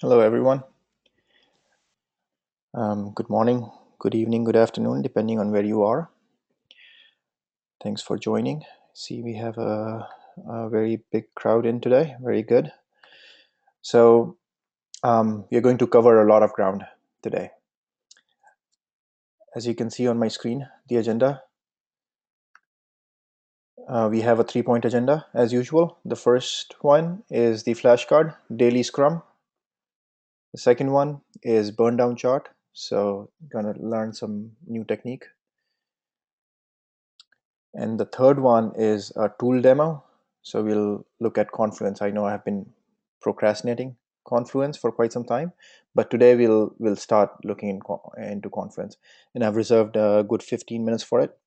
Hello, everyone. Good morning, good evening, good afternoon, depending on where you are. Thanks for joining. See, we have a very big crowd in today. Very good. So, we're going to cover a lot of ground today. As you can see on my screen, the agenda, we have a 3-point agenda as usual. The first one is the flashcard, daily scrum. The second one is burn down chart. So, gonna learn some new technique. And the third one is a tool demo. So we'll look at Confluence. I know I have been procrastinating Confluence for quite some time, but today we'll start looking into Confluence. And I've reserved a good 15 minutes for it.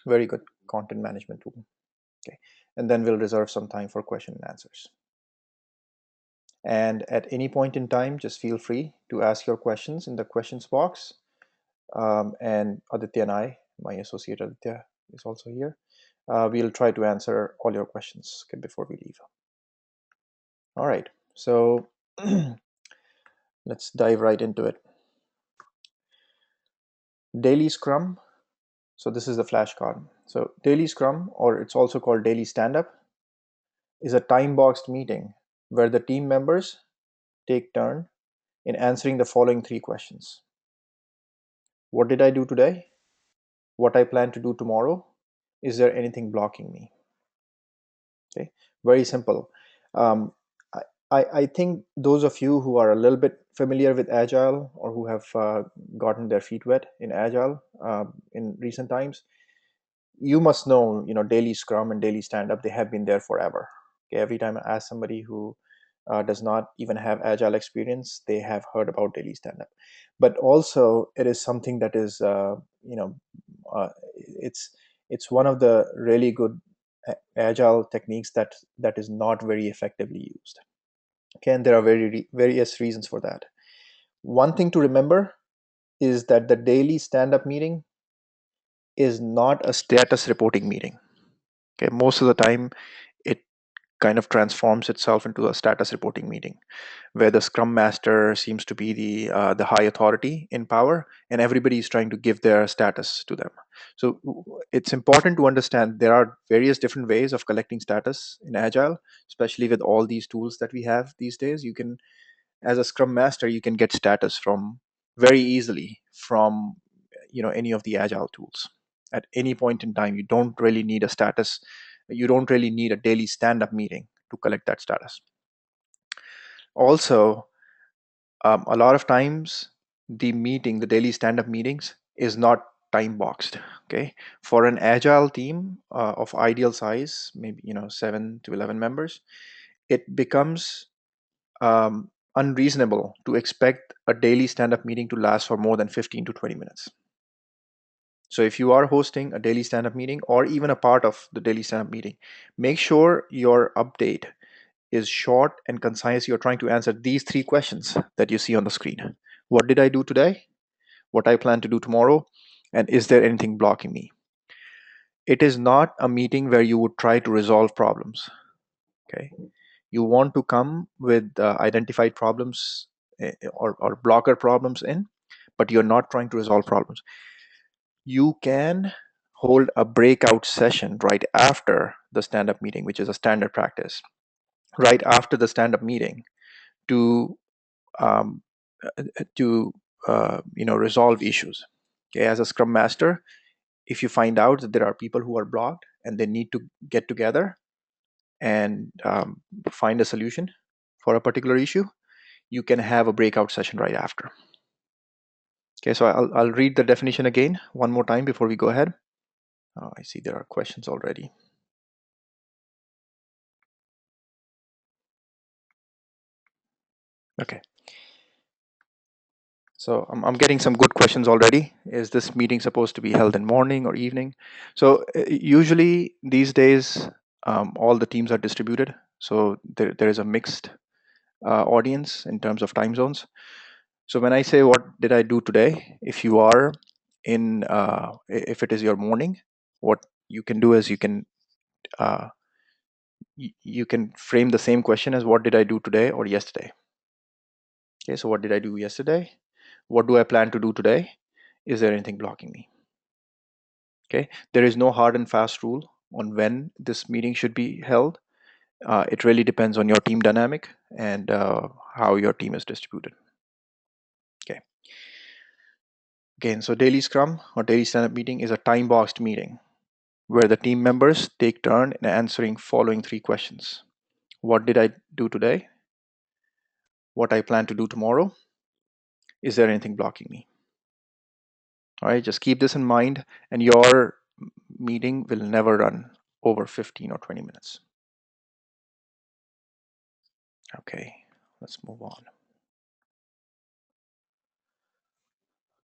Very good content management tool. Okay. And then we'll reserve some time for question and answers. And at any point in time, just feel free to ask your questions in the questions box. And Aditya and my associate Aditya, is also here. We'll try to answer all your questions before we leave. All right, so let's dive right into it. Daily Scrum. So this is the flashcard. So daily Scrum, or it's also called daily stand-up, is a time-boxed meeting where the team members take turn in answering the following 3 questions. What did I do today? What I plan to do tomorrow? Is there anything blocking me? Okay, very simple. Um, I think those of you who are a little bit familiar with Agile or who have gotten their feet wet in Agile in recent times, you must know, daily Scrum and daily stand up, they have been there forever. Okay, every time I ask somebody who does not even have Agile experience, they have heard about daily stand up. But also, it is something that is, it's one of the really good Agile techniques that is not very effectively used. Okay, and there are various reasons for that. One thing to remember is that the daily stand-up meeting is not a status reporting meeting. Okay, most of the time it kind of transforms itself into a status reporting meeting where the scrum master seems to be the high authority in power, and everybody is trying to give their status to them. So it's important to understand there are various different ways of collecting status in Agile, especially with all these tools that we have these days. You can, as a scrum master, you can get status from very easily from any of the Agile tools at any point in time. You don't really need a status, you don't really need a daily stand-up meeting to collect that status. Also, a lot of times the daily stand-up meetings is not time boxed. Okay, for an Agile team of ideal size, maybe 7 to 11 members, it becomes unreasonable to expect a daily stand-up meeting to last for more than 15 to 20 minutes. So if you are hosting a daily stand-up meeting or even a part of the daily stand-up meeting, make sure your update is short and concise. You're trying to answer these 3 questions that you see on the screen. What did I do today? What I plan to do tomorrow? And is there anything blocking me? It is not a meeting where you would try to resolve problems. Okay. You want to come with identified problems or blocker problems in, but you're not trying to resolve problems. You can hold a breakout session right after the stand-up meeting, which is a standard practice, right after the stand-up meeting to um, resolve issues. Okay, as a scrum master, if you find out that there are people who are blocked and they need to get together and find a solution for a particular issue, you can have a breakout session right after. Okay, so I'll read the definition again one more time before we go ahead. I see there are questions already. Okay, so I'm getting some good questions already. Is this meeting supposed to be held in morning or evening? So usually these days, all the teams are distributed. So there is a mixed audience in terms of time zones. So when I say what did I do today, if you are if it is your morning, what you can do is uh, you can frame the same question as what did I do today or yesterday. Okay, so what did I do yesterday? What do I plan to do today? Is there anything blocking me? Okay, there is no hard and fast rule on when this meeting should be held. It really depends on your team dynamic and how your team is distributed. Okay. Again, so daily scrum or daily stand-up meeting is a time-boxed meeting where the team members take turn in answering following 3 questions. What did I do today? What I plan to do tomorrow? Is there anything blocking me? All right, just keep this in mind, and your meeting will never run over 15 or 20 minutes. Okay, let's move on.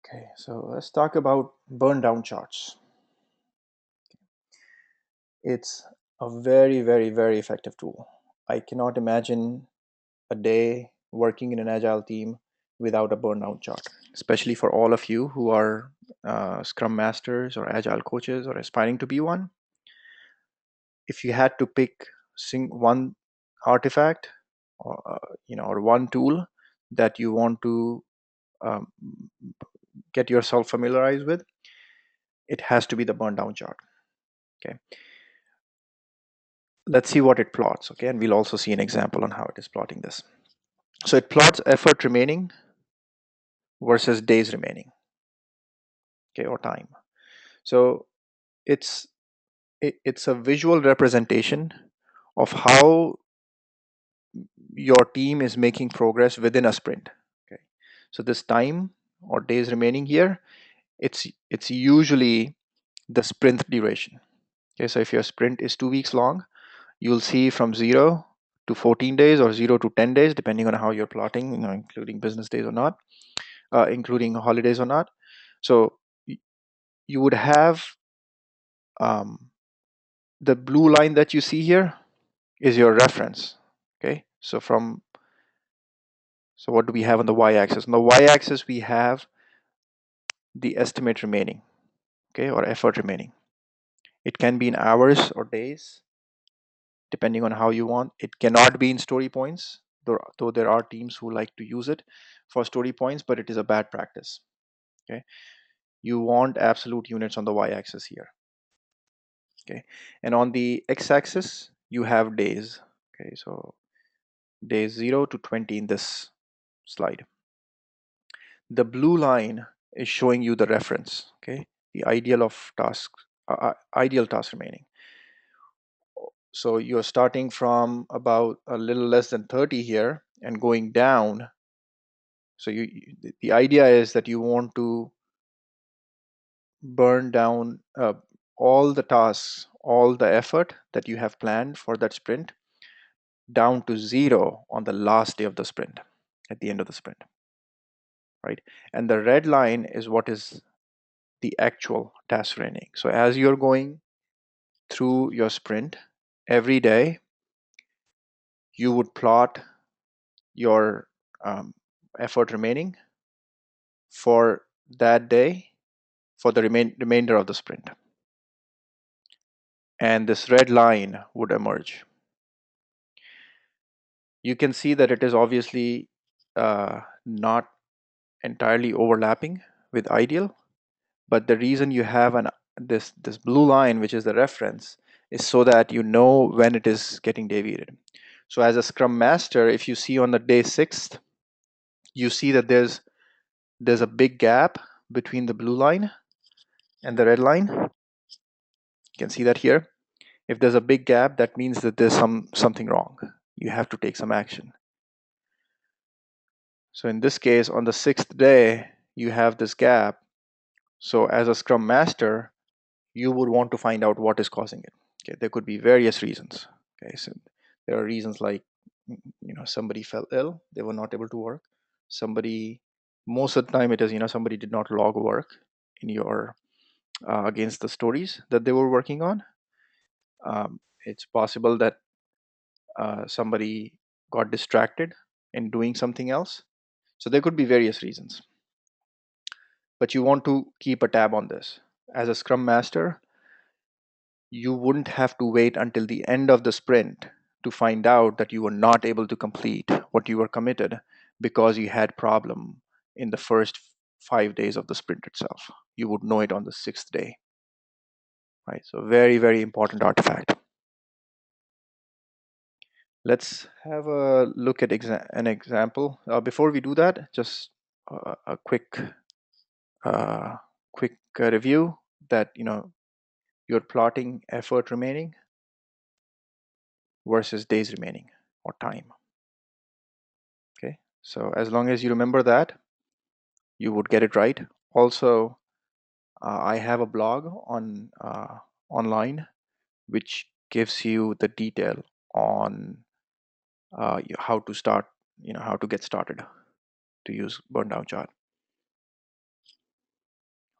Okay, so let's talk about burn down charts. It's a very, very, very effective tool. I cannot imagine a day working in an agile team without a burn down chart, especially for all of you who are scrum masters or agile coaches or aspiring to be one. If you had to pick one artifact or or one tool that you want to um, get yourself familiarized with, it has to be the burn down chart. Okay, let's see what it plots. Okay, and we'll also see an example on how it is plotting this. So it plots effort remaining versus days remaining, okay, or time. So it's it's a visual representation of how your team is making progress within a sprint. Okay, so this time or days remaining here, it's usually the sprint duration. Okay, so if your sprint is 2 weeks long, you'll see from 0 to 14 days or 0 to 10 days, depending on how you're plotting, including business days or not, including holidays or not. So you would have um, the blue line that you see here is your reference. Okay, so what do we have on the y-axis? On the y-axis, we have the estimate remaining, okay, or effort remaining. It can be in hours or days, depending on how you want. It cannot be in story points, though there are teams who like to use it for story points, but it is a bad practice. Okay, you want absolute units on the y-axis here. Okay, and on the x-axis, you have days. Okay, so days 0 to 20 in this slide. The blue line is showing you the reference. Okay, the ideal of tasks, ideal task remaining. So you're starting from about a little less than 30 here and going down. So the idea is that you want to burn down all the tasks, all the effort that you have planned for that sprint down to 0 on the last day of the sprint, at the end of the sprint, right? And the red line is what is the actual task remaining. So as you're going through your sprint every day, you would plot your effort remaining for that day for the remainder of the sprint. And this red line would emerge. You can see that it is obviously not entirely overlapping with ideal, but the reason you have this blue line, which is the reference, is so that you know when it is getting deviated. So as a scrum master, if you see on the day 6th, you see that there's a big gap between the blue line and the red line. You can see that here. If there's a big gap, that means that there's something wrong. You have to take some action. So in this case, on the 6th day, you have this gap. So as a scrum master, you would want to find out what is causing it. Okay, there could be various reasons. Okay, so there are reasons like somebody fell ill, they were not able to work. Somebody, most of the time, it is somebody did not log work in your against the stories that they were working on. It's possible that somebody got distracted in doing something else. So there could be various reasons. But you want to keep a tab on this. As a Scrum Master, you wouldn't have to wait until the end of the sprint to find out that you were not able to complete what you were committed, because you had problem in the first 5 days of the sprint itself. You would know it on the sixth day, right? So very, very important artifact. Let's have a look at an example. Before we do that, just a uh, quick review that you're plotting effort remaining versus days remaining or time. Okay, so as long as you remember that, you would get it right. Also, I have a blog on online which gives you the detail on how to start, how to get started to use burn down chart.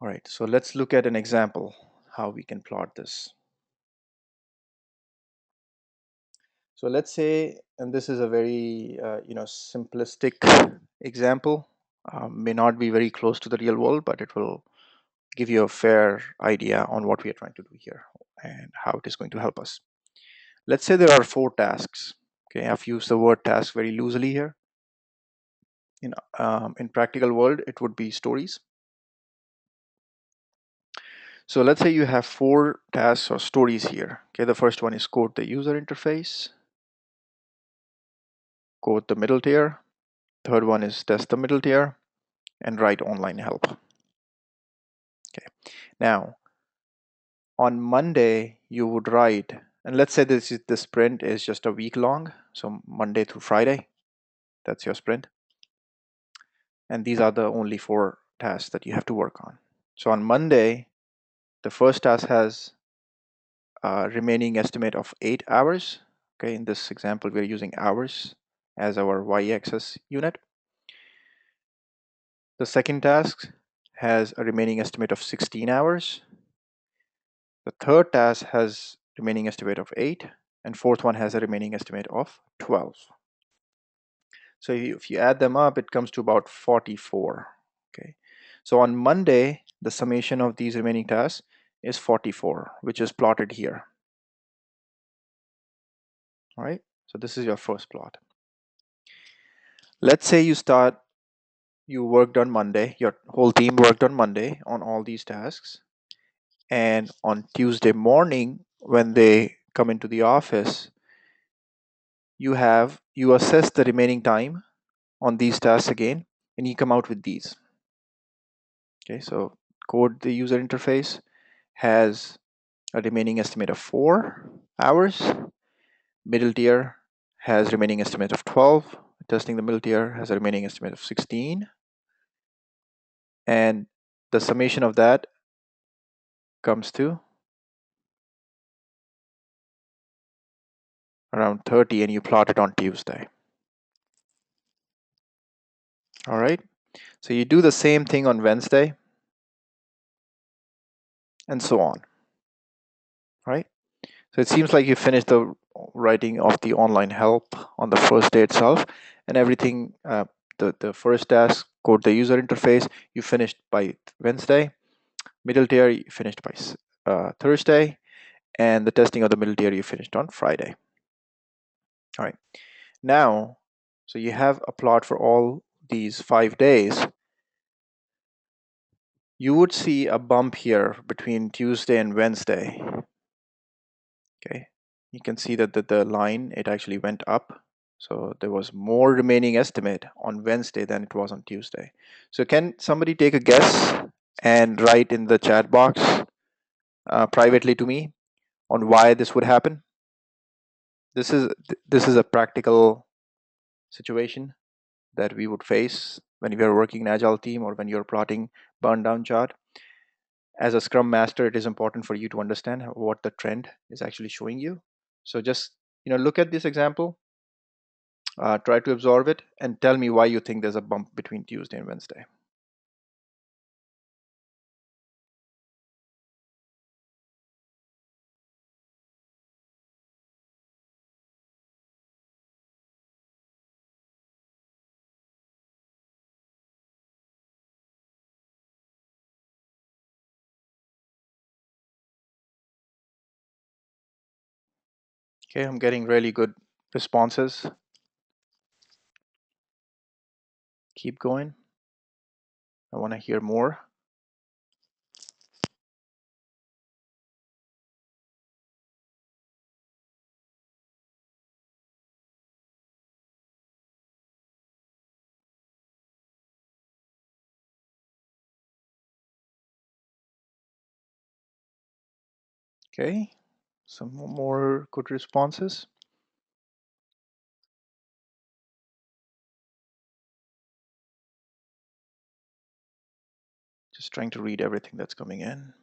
All right, so let's look at an example how we can plot this. So let's say, and this is a very simplistic example, may not be very close to the real world, but it will give you a fair idea on what we are trying to do here and how it is going to help us. Let's say there are 4 tasks. Okay, I've used the word task very loosely here. In practical world, it would be stories. So let's say you have 4 tasks or stories here. Okay, the first one is code the user interface, code the middle tier. Third one is test the middle tier and write online help. Okay, now on Monday you would write, and let's say the sprint is just a week long, so Monday through Friday, that's your sprint, and these are the only 4 tasks that you have to work on. So on Monday, the first task has a remaining estimate of 8 hours. Okay, in this example we're using hours as our y-axis unit. The second task has a remaining estimate of 16 hours. The third task has remaining estimate of 8, and fourth one has a remaining estimate of 12. So if you add them up, it comes to about 44. Okay, so on Monday, the summation of these remaining tasks is 44, which is plotted here. All right, so this is your first plot. Let's say you worked on Monday, your whole team worked on Monday on all these tasks, and on Tuesday morning when they come into the office, you assess the remaining time on these tasks again, and you come out with these. Okay, so code the user interface has a remaining estimate of 4 hours. Middle tier has remaining estimate of 12. Testing the middle tier has a remaining estimate of 16. And the summation of that comes to around 30, and you plot it on Tuesday. All right, so you do the same thing on Wednesday and so on. Right, so it seems like you finished the writing of the online help on the first day itself, and everything, the first task, code the user interface, you finished by Wednesday. Middle tier you finished by Thursday, and the testing of the middle tier you finished on Friday. All right, now, so you have a plot for all these 5 days. You would see a bump here between Tuesday and Wednesday. Okay, you can see that the line, it actually went up. So there was more remaining estimate on Wednesday than it was on Tuesday. So can somebody take a guess and write in the chat box privately to me on why this would happen? This is a practical situation that we would face when we are working in agile team or when you're plotting burn down chart. As a scrum master, it is important for you to understand what the trend is actually showing you. So just look at this example, try to absorb it, and tell me why you think there's a bump between Tuesday and Wednesday. Okay, I'm getting really good responses. keep going. I want to hear more. Okay, some more good responses. Just trying to read everything that's coming in.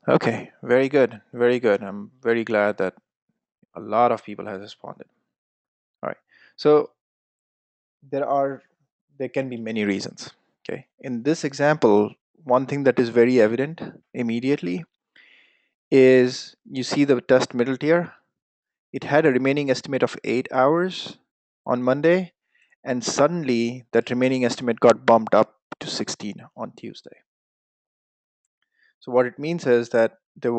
Okay, very good, very good. I'm very glad that a lot of people have responded. All right, so there are there can be many reasons. Okay, in this example, one thing that is very evident immediately is you see the test middle tier. It had a remaining estimate of 8 hours on Monday, and suddenly that remaining estimate got bumped up to 16 on Tuesday. So what it means is that there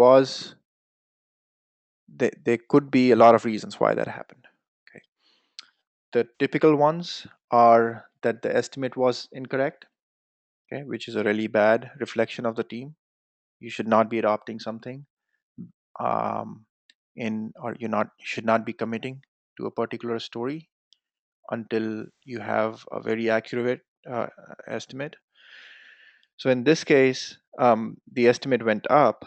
could be a lot of reasons why that happened. Okay. The typical ones are that the estimate was incorrect, okay, which is a really bad reflection of the team. You should not be adopting something um, or you should not be committing to a particular story until you have a very accurate estimate. So in this case, the estimate went up.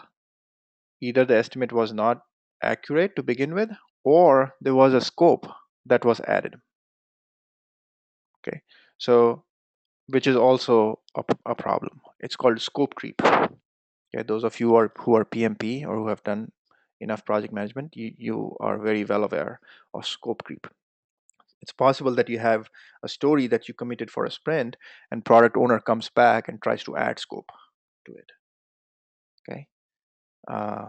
Either the estimate was not accurate to begin with, or there was a scope that was added. Okay, so which is also a problem. It's called scope creep. Okay, those of you who are PMP or who have done enough project management, you are very well aware of scope creep. It's possible that you have a story that you committed for a sprint, and product owner comes back and tries to add scope to it. Okay, uh,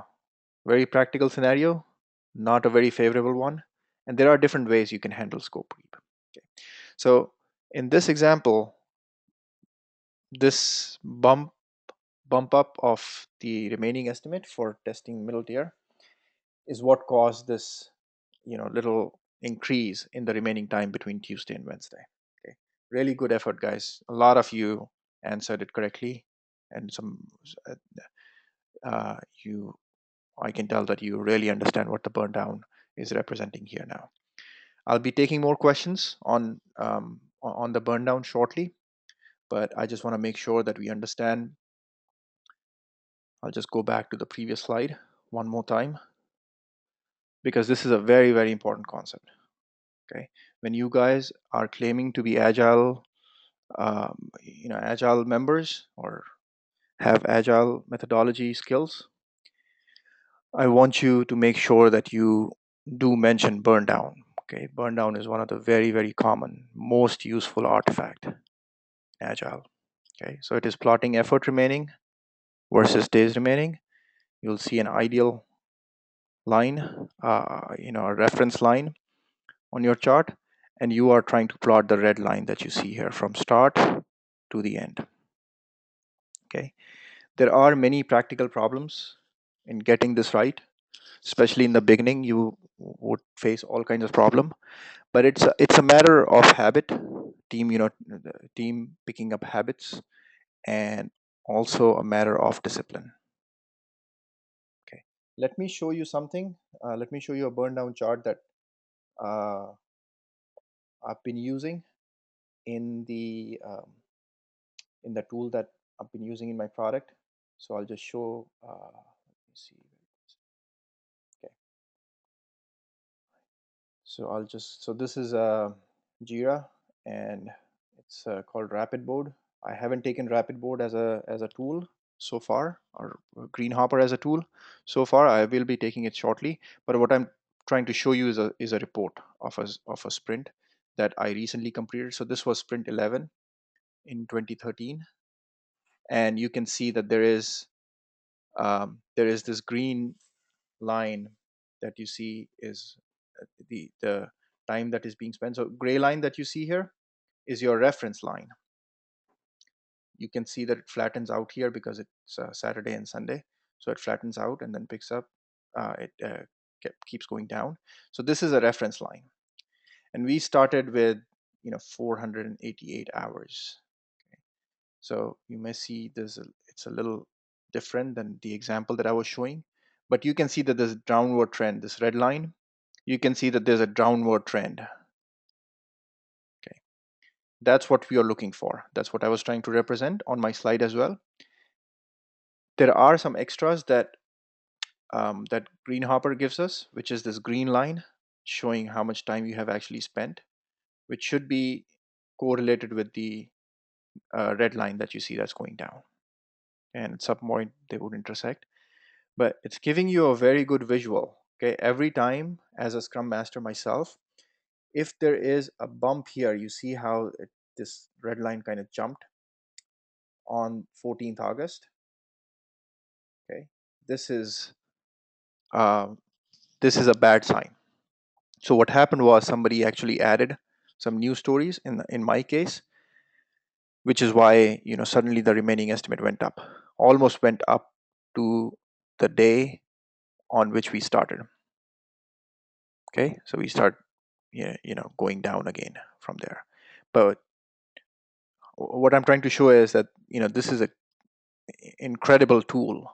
very practical scenario, not a very favorable one, and there are different ways you can handle scope creep. Okay, so in this example, this bump up of the remaining estimate for testing middle tier is what caused this little increase in the remaining time between Tuesday and Wednesday. Okay, really good effort, guys. A lot of you answered it correctly, and some uh, you I can tell that you really understand what the burn down is representing here now. I'll be taking more questions on the burn down shortly, but I just want to make sure that we understand. I'll just go back to the previous slide one more time, because this is a very, very important concept. Okay, when you guys are claiming to be agile, agile members or have agile methodology skills, I want you to make sure that you do mention burn down. Okay, burn down is one of the very, very common, most useful artifact in agile. Okay, so it is plotting effort remaining versus days remaining. You'll see an ideal line, a reference line on your chart, and you are trying to plot the red line that you see here from start to the end. Okay, there are many practical problems in getting this right, especially in the beginning. You would face all kinds of problem, but it's a matter of habit, team picking up habits, and also a matter of discipline. Okay, let me show you something. Let me show you a burn down chart that uh, I've been using in the tool that I've been using in my product. So I'll just show. Let me see. Okay, so this is Jira, and it's called Rapid Board. I haven't taken Rapid Board as a tool so far, or Greenhopper as a tool so far. I will be taking it shortly. But what I'm trying to show you is a report of a sprint that I recently completed. So this was sprint 11 in 2013, and you can see that there is this green line that you see is the time that is being spent. So gray line that you see here is your reference line. You can see that it flattens out here because it's Saturday and Sunday. So it flattens out and then picks up. It keeps going down. So this is a reference line, and we started with 488 hours. So you may see it's a little different than the example that I was showing, but you can see that there's a downward trend. This red line, you can see that there's a downward trend. Okay, that's what we are looking for. That's what I was trying to represent on my slide as well. There are some extras that Greenhopper gives us, which is this green line showing how much time you have actually spent, which should be correlated with the red line that you see that's going down. And at some point they would intersect, but it's giving you a very good visual. Okay, every time as a Scrum Master myself, if there is a bump here, you see how this red line kind of jumped on 14th August. Okay, this is um, this is a bad sign. So what happened was somebody actually added some new stories in my case, which is why suddenly the remaining estimate went up, almost went up to the day on which we started. Okay, so we start going down again from there. But what I'm trying to show is that this is a incredible tool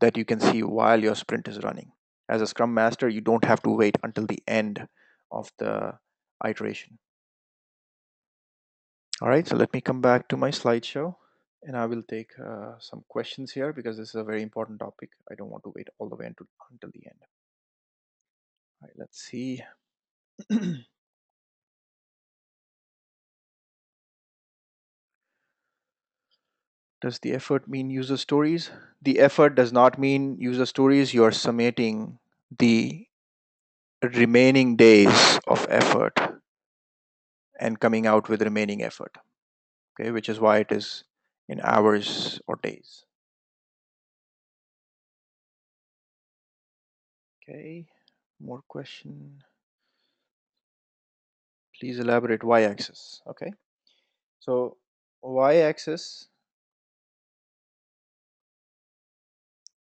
that you can see while your sprint is running. As a Scrum Master, you don't have to wait until the end of the iteration. All right, so let me come back to my slideshow, and I will take some questions here because this is a very important topic. I don't want to wait all the way until the end. All right, let's see. Does the effort mean user stories? The effort does not mean user stories. You're summating the remaining days of effort and coming out with remaining effort. Okay, which is why it is in hours or days. Okay, more question. Please elaborate y-axis. Okay, so y-axis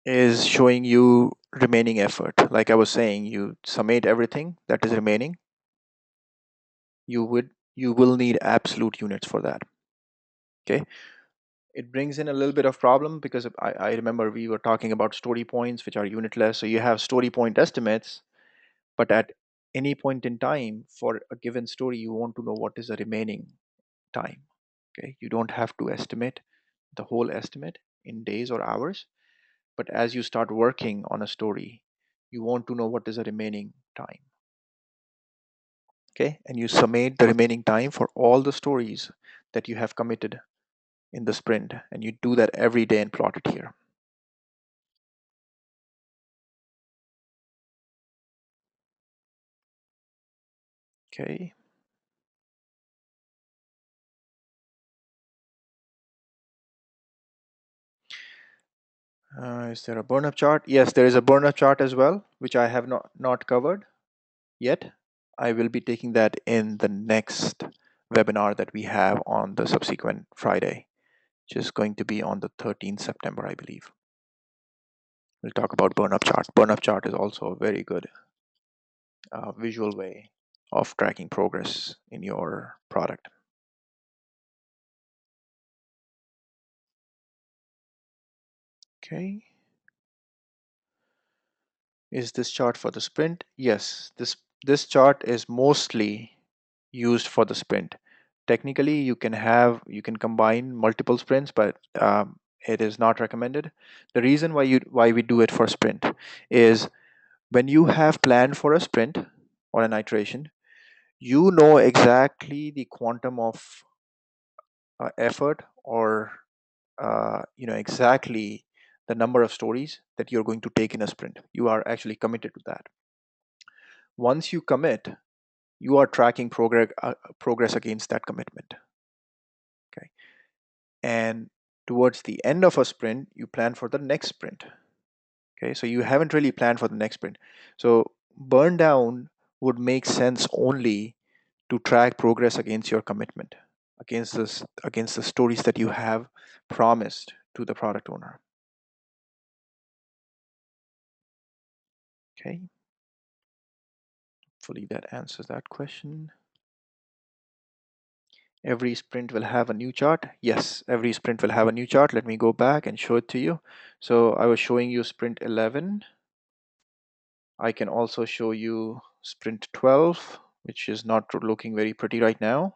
is showing you remaining effort. Like I was saying, you summate everything that is remaining. You will need absolute units for that. Okay, it brings in a little bit of problem because I remember we were talking about story points, which are unitless. So you have story point estimates, but at any point in time for a given story, you want to know what is the remaining time. Okay, you don't have to estimate the whole estimate in days or hours, but as you start working on a story, you want to know what is the remaining time. Okay, and you summate the remaining time for all the stories that you have committed in the sprint, and you do that every day and plot it here. Okay. Is there a burn up chart? Yes, there is a burn up chart as well, which I have not covered yet. I will be taking that in the next webinar that we have on the subsequent Friday, which is going to be on the 13th September, I believe. We'll talk about burn up chart. Burn up chart is also a very good visual way of tracking progress in your product. Okay. Is this chart for the sprint? Yes, this chart is mostly used for the sprint. Technically, you can combine multiple sprints, but it is not recommended. The reason why we do it for sprint is when you have planned for a sprint or an iteration, you know exactly the quantum of effort or exactly the number of stories that you're going to take in a sprint. You are actually committed to that. Once you commit, you are tracking progress against that commitment. Okay, and towards the end of a sprint, you plan for the next sprint. Okay, so you haven't really planned for the next sprint. So burn down would make sense only to track progress against your commitment, against the stories that you have promised to the product owner. Okay, hopefully that answers that question. Every sprint will have a new chart. Yes, every sprint will have a new chart. Let me go back and show it to you. So I was showing you sprint 11. I can also show you sprint 12, which is not looking very pretty right now.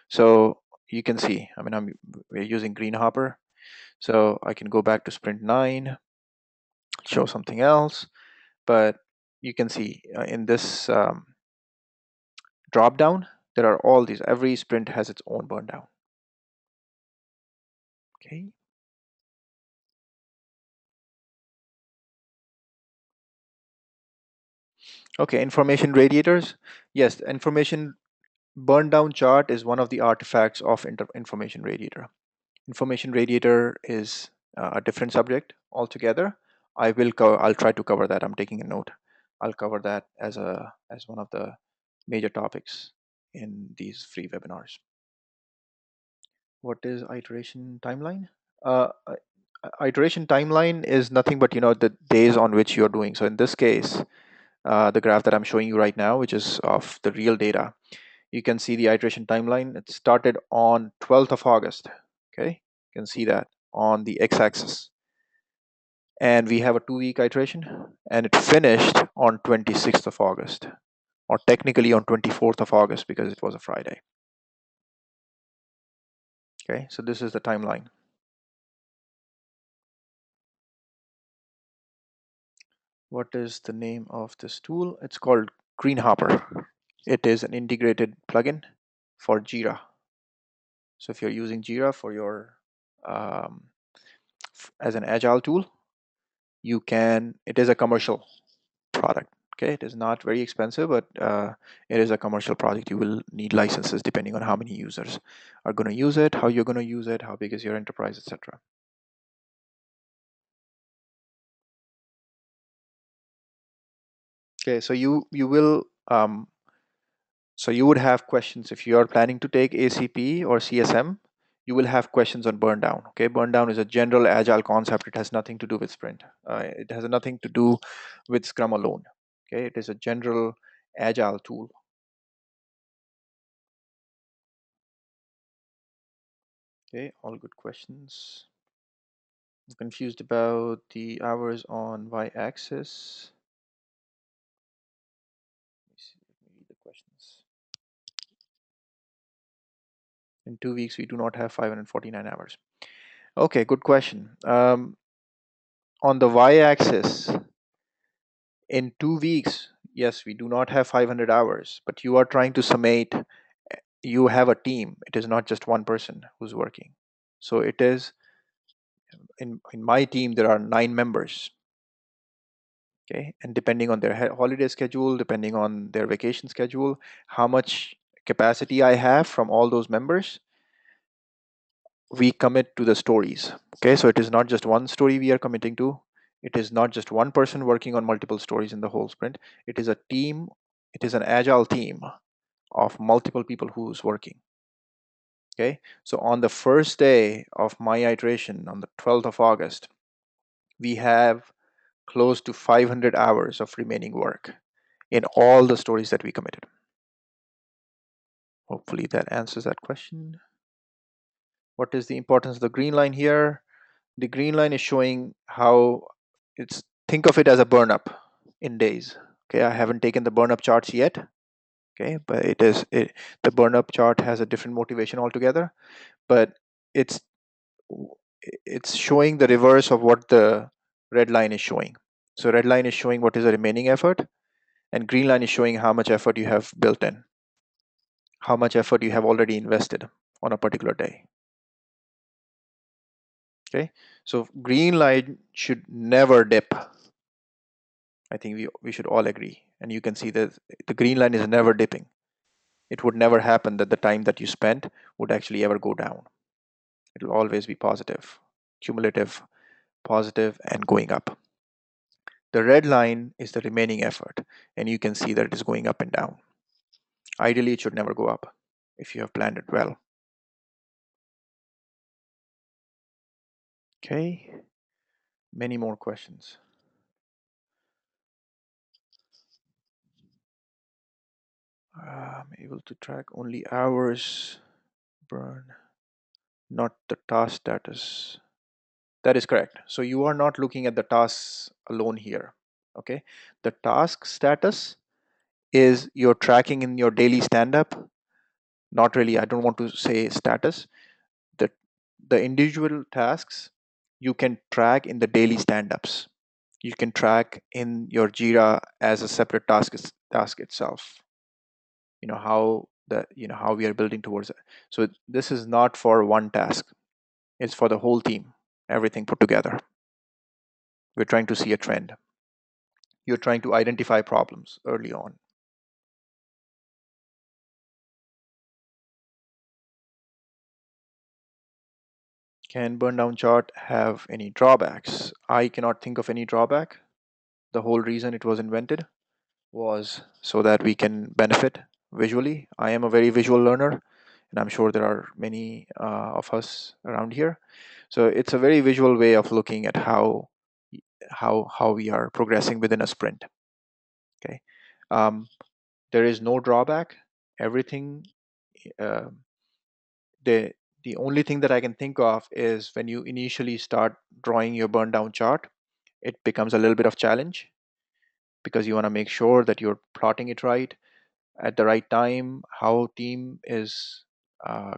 So you can see, I mean, we're using Greenhopper. So I can go back to sprint 9, show something else, but you can see in this drop down, there are all these, every sprint has its own burn down. Okay. Okay, information radiators. Yes, information burn down chart is one of the artifacts of information radiator. Information radiator is a different subject altogether. I'll try to cover that. I'm taking a note. I'll cover that as one of the major topics in these free webinars. What is iteration timeline? Iteration timeline is nothing but the days on which you're doing. So in this case, the graph that I'm showing you right now, which is of the real data, you can see the iteration timeline. It started on 12th of August. Okay, you can see that on the x-axis. And we have a 2-week iteration, and it finished on 26th of August, or technically on 24th of August because it was a Friday. Okay, so this is the timeline. What is the name of this tool? It's called Greenhopper. It is an integrated plugin for Jira. So if you're using Jira for your as an agile tool, it is a commercial product. Okay, it is not very expensive, but it is a commercial product. You will need licenses depending on how many users are going to use it, how you're going to use it, how big is your enterprise, etc. Okay, so you would have questions if you are planning to take ACP or CSM. You will have questions on burn down. Okay, burn down is a general agile concept. It has nothing to do with sprint. It has nothing to do with Scrum alone. Okay, it is a general agile tool. Okay, all good questions. I'm confused about the hours on y-axis. Let me read the questions. In 2 weeks, we do not have 549 hours. Okay, good question. On the y-axis, in 2 weeks, yes, we do not have 500 hours, but you are trying to summate. You have a team. It is not just one person who's working. So it is in my team there are 9 members. Okay, and depending on their holiday schedule, depending on their vacation schedule, how much capacity I have from all those members, we commit to the stories. Okay, so it is not just one story we are committing to. It is not just one person working on multiple stories in the whole sprint. It is a team. It is an agile team of multiple people who's working. Okay, so on the first day of my iteration, on the 12th of August, we have close to 500 hours of remaining work in all the stories that we committed. Hopefully that answers that question. What is the importance of the green line here? The green line is showing how think of it as a burn up in days. Okay, I haven't taken the burn up charts yet. Okay, but the burn up chart has a different motivation altogether, but it's showing the reverse of what the red line is showing. So red line is showing what is the remaining effort, and green line is showing how much effort you have built in, how much effort you have already invested on a particular day. Okay, so green line should never dip. I think we should all agree, and you can see that the green line is never dipping. It would never happen that the time that you spent would actually ever go down. It will always be positive, cumulative, positive, and going up. The red line is the remaining effort, and you can see that it is going up and down. Ideally, it should never go up if you have planned it well. Okay, many more questions. I'm able to track only hours burn, not the task status. That is correct. So you are not looking at the tasks alone here. Okay. The task status is you're tracking in your daily stand up. Not really, I don't want to say status. The, the individual tasks you can track in the daily stand ups. You can track in your Jira as a separate task itself. How we are building towards it. So this is not for one task, it's for the whole team, everything put together. We're trying to see a trend. You're trying to identify problems early on. Can burn down chart have any drawbacks? I cannot think of any drawback. The whole reason it was invented was so that we can benefit visually. I am a very visual learner, and I'm sure there are many of us around here. So it's a very visual way of looking at how we are progressing within a sprint. Okay, um, there is no drawback. Everything. Uh, the the only thing that I can think of is when you initially start drawing your burn down chart, it becomes a little bit of challenge because you want to make sure that you're plotting it right at the right time, how team is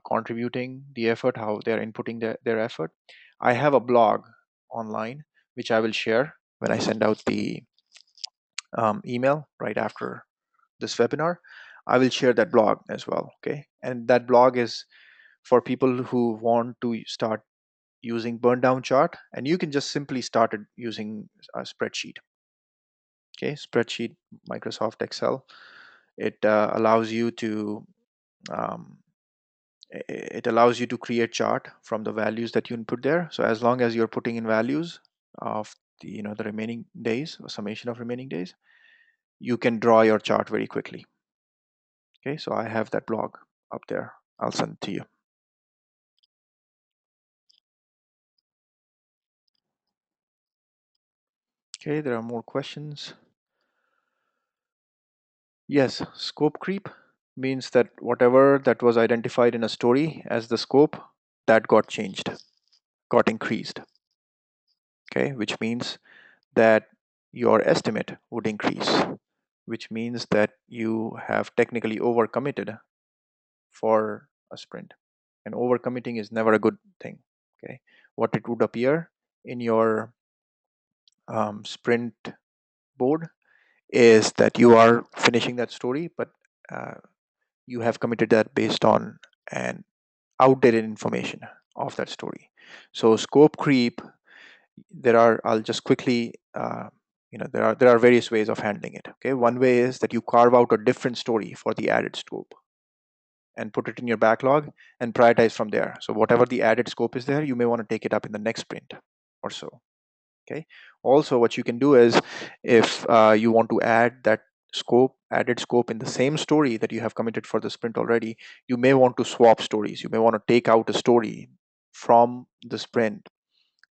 contributing the effort, how they're inputting their effort. I have a blog online which I will share when I send out the email right after this webinar. I will share that blog as well. Okay, and that blog is for people who want to start using burn down chart, and you can just simply start it using a spreadsheet. Okay, spreadsheet, Microsoft Excel. It allows you to um, it allows you to create chart from the values that you input there. So as long as you're putting in values of the remaining days or summation of remaining days, you can draw your chart very quickly. Okay, so I have that blog up there. I'll send it to you. Okay, there are more questions. Yes, scope creep means that whatever that was identified in a story as the scope, that got changed, got increased. Okay, which means that your estimate would increase, which means that you have technically overcommitted for a sprint. And overcommitting is never a good thing. Okay, what it would appear in your sprint board is that you are finishing that story, but uh, you have committed that based on an outdated information of that story. So scope creep, I'll just quickly there are various ways of handling it. Okay, one way is that you carve out a different story for the added scope and put it in your backlog and prioritize from there. So whatever the added scope is there, you may want to take it up in the next sprint or so. Okay, also what you can do is, if you want to add that added scope in the same story that you have committed for the sprint already, you may want to swap stories. You may want to take out a story from the sprint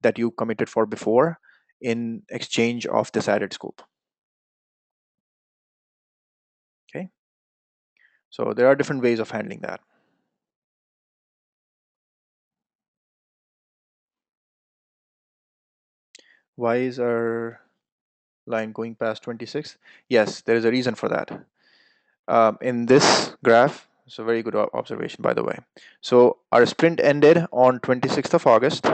that you committed for before in exchange of this added scope. Okay, so there are different ways of handling that. Why is our line going past 26? Yes, there is a reason for that. In this graph, it's a very good observation, by the way. So our sprint ended on 26th of August.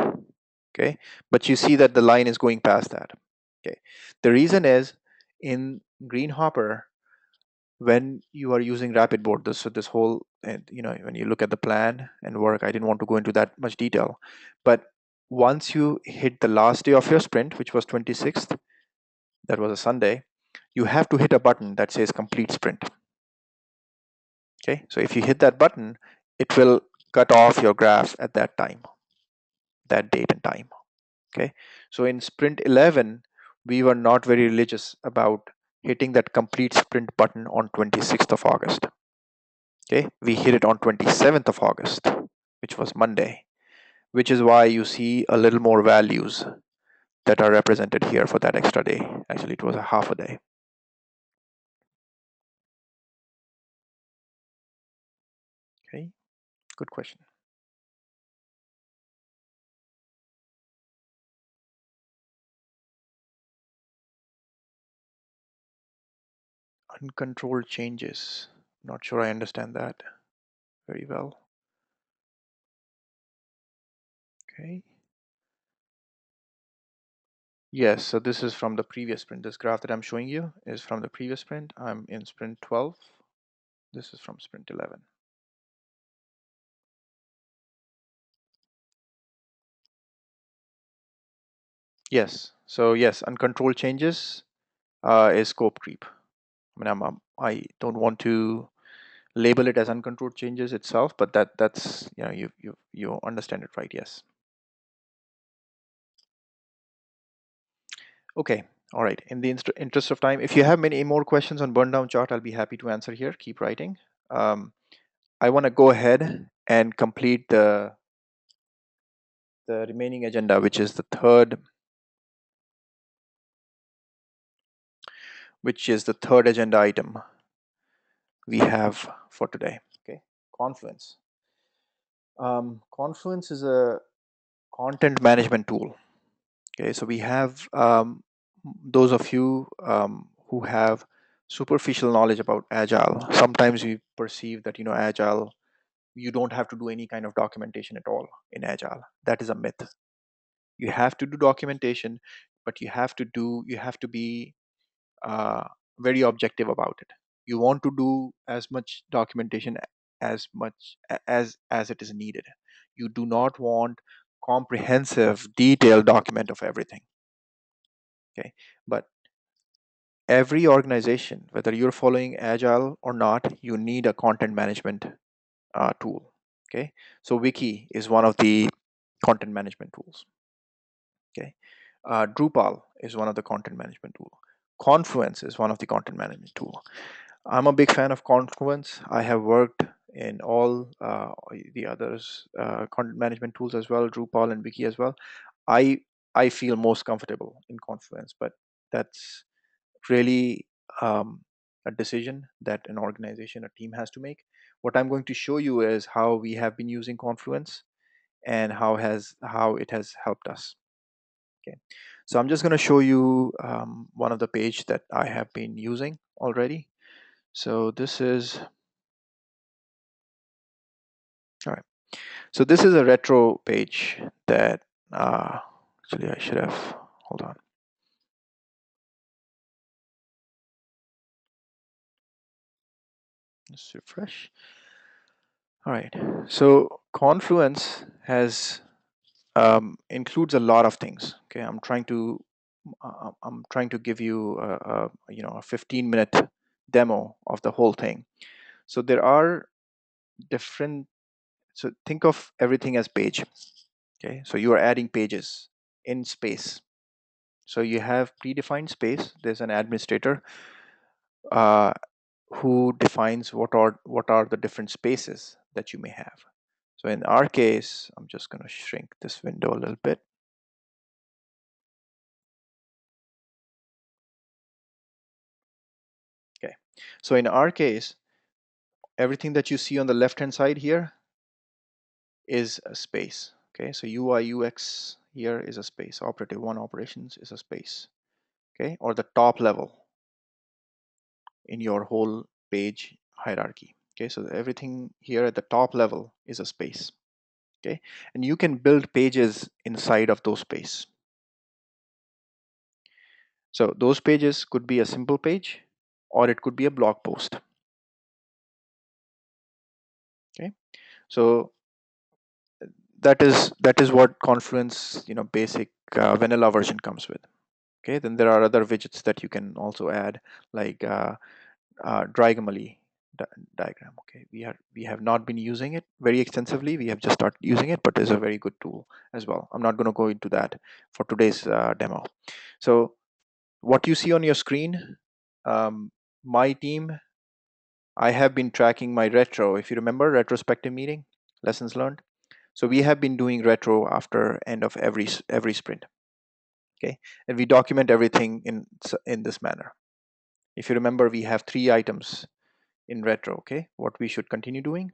Okay, but you see that the line is going past that. Okay, the reason is in Greenhopper, when you are using rapid board, this whole, when you look at the plan and work, I didn't want to go into that much detail, but once you hit the last day of your sprint, which was 26th, that was a Sunday, you have to hit a button that says complete sprint. Okay, so if you hit that button, it will cut off your graph at that time, that date and time. Okay, so in sprint 11, we were not very religious about hitting that complete sprint button on 26th of August. Okay, we hit it on 27th of August, which was Monday, which is why you see a little more values that are represented here for that extra day. Actually, it was a half a day. Good question. Uncontrolled changes. Not sure I understand that very well. Okay. Yes, so this is from the previous sprint. This graph that I'm showing you is from the previous sprint. I'm in sprint 12. This is from sprint 11. Yes. So yes, uncontrolled changes is scope creep. I mean, I don't want to label it as uncontrolled changes itself, but that's you understand it right. Yes. Okay. All right. In the interest of time, if you have many more questions on burn down chart, I'll be happy to answer here. Keep writing. I want to go ahead and complete the remaining agenda, which is the third agenda item we have for today. Okay, Confluence. Confluence is a content management tool. Okay, so we have those of you who have superficial knowledge about Agile. Sometimes we perceive that Agile, you don't have to do any kind of documentation at all in Agile. That is a myth. You have to do documentation, but you have to be uh, very objective about it. You want to do as much documentation as it is needed. You do not want comprehensive detailed document of everything. Okay, but every organization, whether you're following Agile or not, you need a content management tool. Okay, so Wiki is one of the content management tools. Okay, Drupal is one of the content management tool. Confluence is one of the content management tool. I'm a big fan of Confluence. I have worked in all the others content management tools as well, Drupal and Wiki as well. I I feel most comfortable in Confluence, but that's really a decision that an organization, a team has to make. What I'm going to show you is how we have been using Confluence and how it has helped us. Okay, so I'm just going to show you one of the page that I have been using already. So this is all right. So this is a retro page that actually I should have. Hold on. Let's refresh. All right. So Confluence has includes a lot of things. Okay, I'm trying to give you a 15-minute demo of the whole thing. So there are different. So think of everything as page. Okay, so you are adding pages in space. So you have predefined space. There's an administrator uh, who defines what are the different spaces that you may have. So in our case, I'm just going to shrink this window a little bit. Okay. So in our case, everything that you see on the left hand side here is a space. Okay. So UI UX here is a space. Operative one operations is a space. Okay. Or the top level in your whole page hierarchy. Okay. So everything here at the top level is a space. Okay. And you can build pages inside of those space. So those pages could be a simple page or it could be a blog post. Okay. So that is what Confluence, basic vanilla version comes with. Okay. Then there are other widgets that you can also add, like diagonally diagram. Okay. We have not been using it very extensively. We have just started using it, but it's a very good tool as well. I'm not going to go into that for today's demo. So what you see on your screen, my team, I have been tracking my retro. If you remember, retrospective meeting, lessons learned. So we have been doing retro after end of every sprint. Okay, and we document everything in this manner. If you remember, we have 3 items in retro. Okay, what we should continue doing.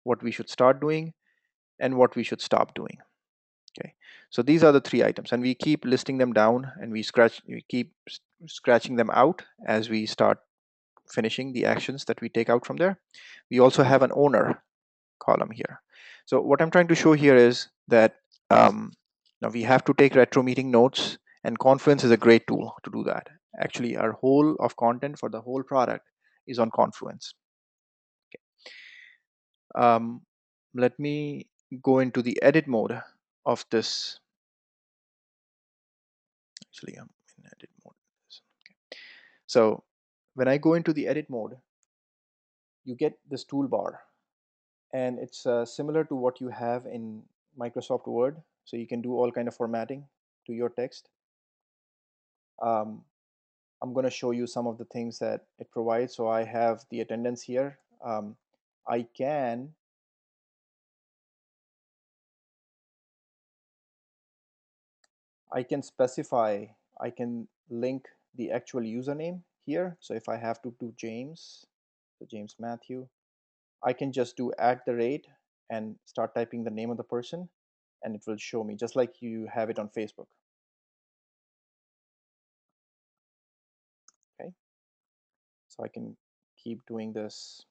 what we should start doing, and what we should stop doing. Okay, so these are the three items, and we keep listing them down, and we keep scratching them out as we start finishing the actions that we take out from there. We also have an owner column here. So what I'm trying to show here is that now we have to take retro meeting notes, and Confluence is a great tool to do that. Actually, our whole of content for the whole product is on Confluence. Um, Let me go into the edit mode of this. Actually, I'm in edit mode. Okay. So when I go into the edit mode, you get this toolbar, and it's similar to what you have in Microsoft Word. So you can do all kind of formatting to your text. Um, I'm going to show you some of the things that it provides. So I have the attendance here. I can specify, I can link the actual username here. So if I have to do James, so James Matthew, I can just do @ and start typing the name of the person, and it will show me just like you have it on Facebook. Okay, so I can keep doing this.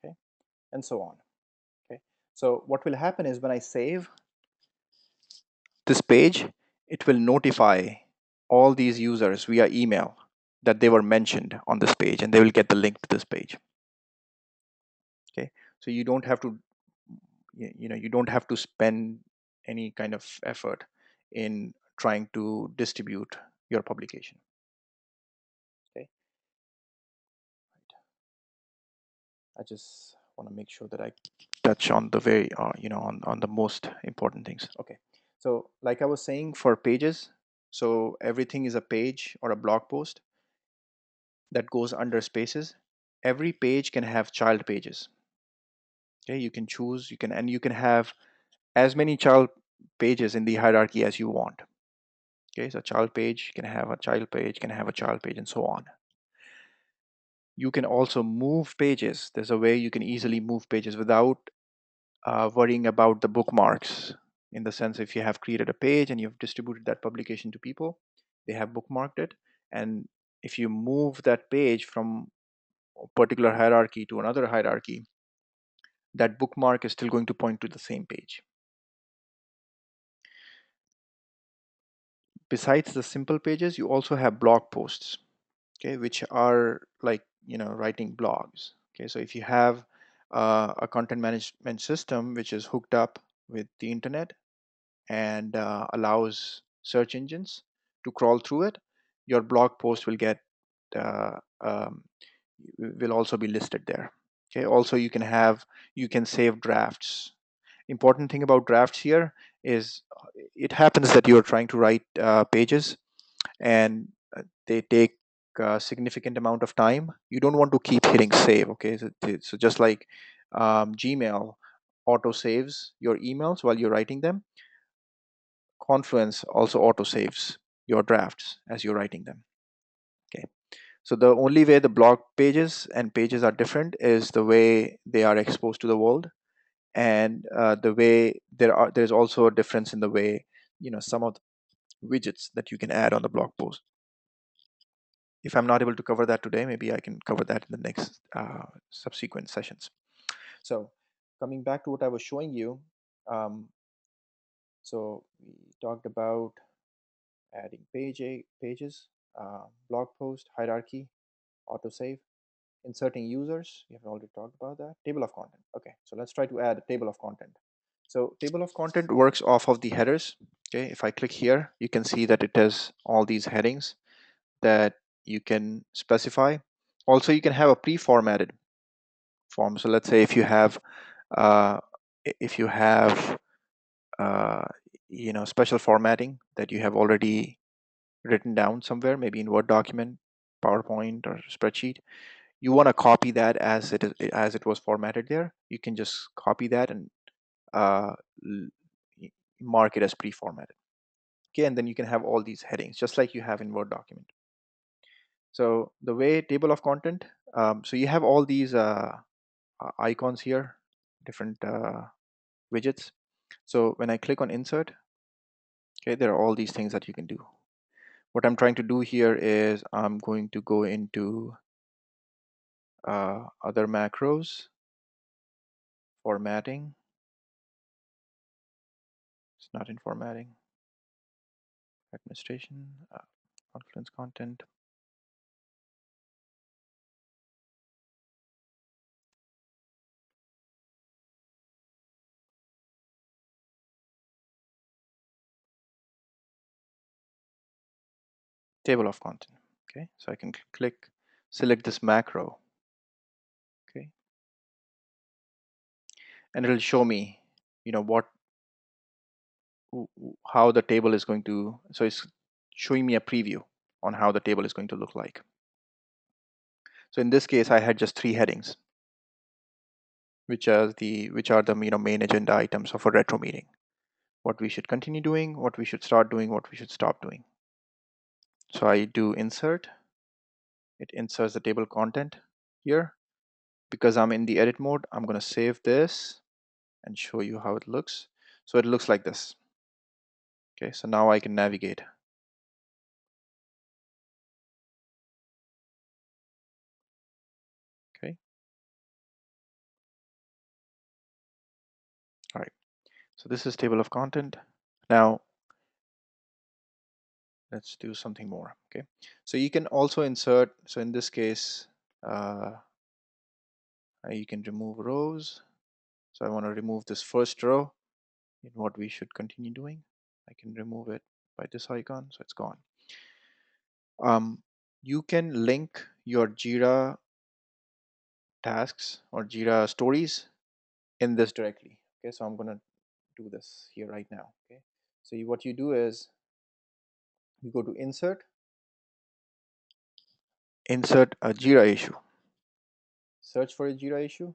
Okay, and so on. Okay, so what will happen is when I save this page, it will notify all these users via email that they were mentioned on this page, and they will get the link to this page. Okay, so you don't have to, you don't have to spend any kind of effort in trying to distribute your publication. Okay, I just want to make sure that I touch on the very on the most important things. Okay, so like I was saying, for pages, so everything is a page or a blog post that goes under spaces. Every page can have child pages. Okay, you can choose, you can have as many child pages in the hierarchy as you want. Okay, so child page can have a child page, can have a child page, and so on. You can also move pages. There's a way you can easily move pages without worrying about the bookmarks. In the sense, if you have created a page and you've distributed that publication to people, they have bookmarked it, and if you move that page from a particular hierarchy to another hierarchy, that bookmark is still going to point to the same page. Besides the simple pages, you also have blog posts, okay, which are like, writing blogs. Okay, so if you have a content management system which is hooked up with the internet and allows search engines to crawl through it, your blog post will get uh, um, will also be listed there. Okay, also you can save drafts. Important thing about drafts here is it happens that you're trying to write pages, and they take a significant amount of time. You don't want to keep hitting save. Okay, so just like Gmail auto saves your emails while you're writing them, Confluence also auto saves your drafts as you're writing them. Okay, so the only way the blog pages and pages are different is the way they are exposed to the world, and the way there's also a difference in the way, some of the widgets that you can add on the blog post. If I'm not able to cover that today, maybe I can cover that in the next subsequent sessions. So coming back to what I was showing you, um, so we talked about adding pages, blog post, hierarchy, autosave, inserting users. We have already talked about that. Table of content. Okay, so let's try to add a table of content. So table of content works off of the headers. Okay, if I click here, you can see that it has all these headings that you can specify. Also, you can have a pre-formatted form. So let's say uh, if you have special formatting that you have already written down somewhere, maybe in Word document, PowerPoint, or spreadsheet, you want to copy that as it was formatted there, you can just copy that and uh, mark it as pre-formatted. Okay, and then you can have all these headings just like you have in Word document. So the way table of content, so you have all these icons here, different widgets. So when I click on insert, okay, there are all these things that you can do. What I'm trying to do here is I'm going to go into other macros, formatting. It's not in formatting. Administration, Confluence content, table of content. Okay, so I can click, select this macro. Okay, and it'll show me, what, how the table is going to. So it's showing me a preview on how the table is going to look like. So in this case, I had just 3 headings, which are the main agenda items of a retro meeting. What we should continue doing, what we should start doing, what we should stop doing. So I do insert. It inserts the table content here. Because I'm in the edit mode, I'm going to save this and show you how it looks. So it looks like this. Okay, so now I can navigate. Okay, all right. So this is table of content. Now let's do something more. Okay, so you can also insert. So in this case, uh, you can remove rows. So I want to remove this first row in what we should continue doing. I can remove it by this icon, so it's gone. You can link your Jira tasks or Jira stories in this directly. Okay, so I'm going to do this here right now. Okay, so what you do is you go to insert a Jira issue, search for a Jira issue.